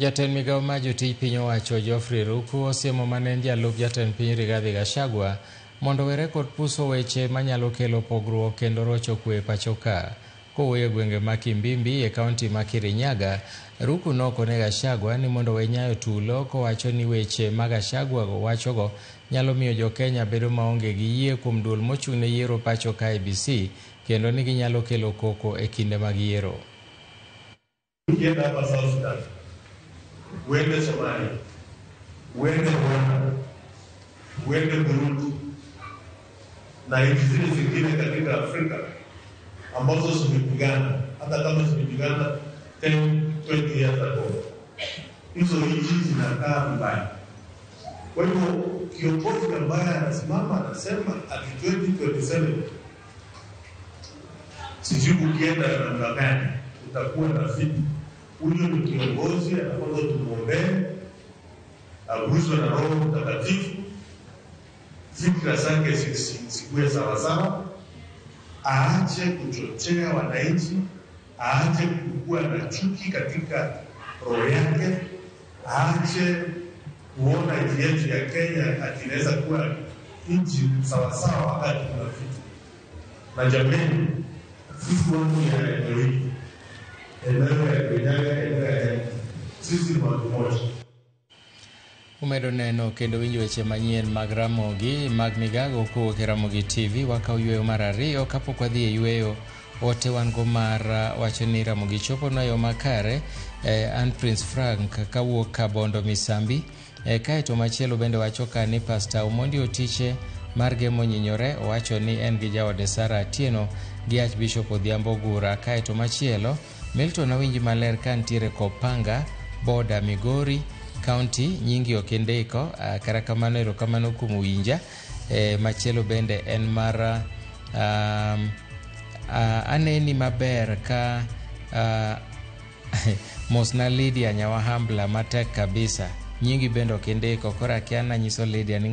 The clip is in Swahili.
Jatend migao ma jotij piny owacho Geoffrey Ruku osiemo manen jalup jatend piny Rigathi Gachagua mondo were kod puso weche manyalo kelo pogruok kendo rocho kwe pacho ka. Kowuoyo e gwenge ma Kimbimbi e kaunti ma Kirinyaga, Ruku nokone Gachagua ni mondo we nyayo tulo kowacho ni weche ma Gachagua wachogo nyalo miyo jo Kenya bedo maonge gi yie kuom duol mochung'ne yiero pacho ka IEBC kendo ni ginyalo kelo koko e kinde mag yiero. Wende Somalia, wende Rwanda, wende Burundi na nchi zile zingine katika Afrika ambazo zimepigana hata kama zimepigana 10-20 years ago. Hizo nchi zinakaa mbaya. Kwa hivyo kiongozi ambaye anasimama anasema ati 2027 sijui ukienda namna gani utakuwa na fiti. Huyo ni kiongozi anapaswa tumuombee, aguswe na Roho Mtakatifu, fikra zake zikuwe sawasawa, aache kuchochea wananchi, aache kuwa na chuki katika roho yake, aache kuona nchi yetu ya Kenya atinaweza kuwa nchi sawasawa wakati tunafiti. Na jameni, sisi watu ya eneo hili, Umedo neno kendo winjo weche manyien mag Ramogi mag Migago kowuok e Ramogi TV. Wakao yweyo mar ariyo kapok wadhi e yweyo ote wan go mar wacho ni Ramogi chopo na yo makare. An Prince Frank kawuok Kabondo Misambi. Kaeto machielo bende wacho ka ni Pastor Omondi Otiche mar Gemo Nyinyore wacho ni en gi jaode Sara Atieno gi Archbishop Odhiambo Gura. Kaeto machielo Milton awinji maler ka ntiere Kopanga Boda Migori County nyingi okendeko kara kamano erokamano kuom winja. Machielo bende en mar aneni maber ka Mosna Lydia Nyawahambla matek kabisa nyingi bende okendeko kora kiana nyiso Lydia ni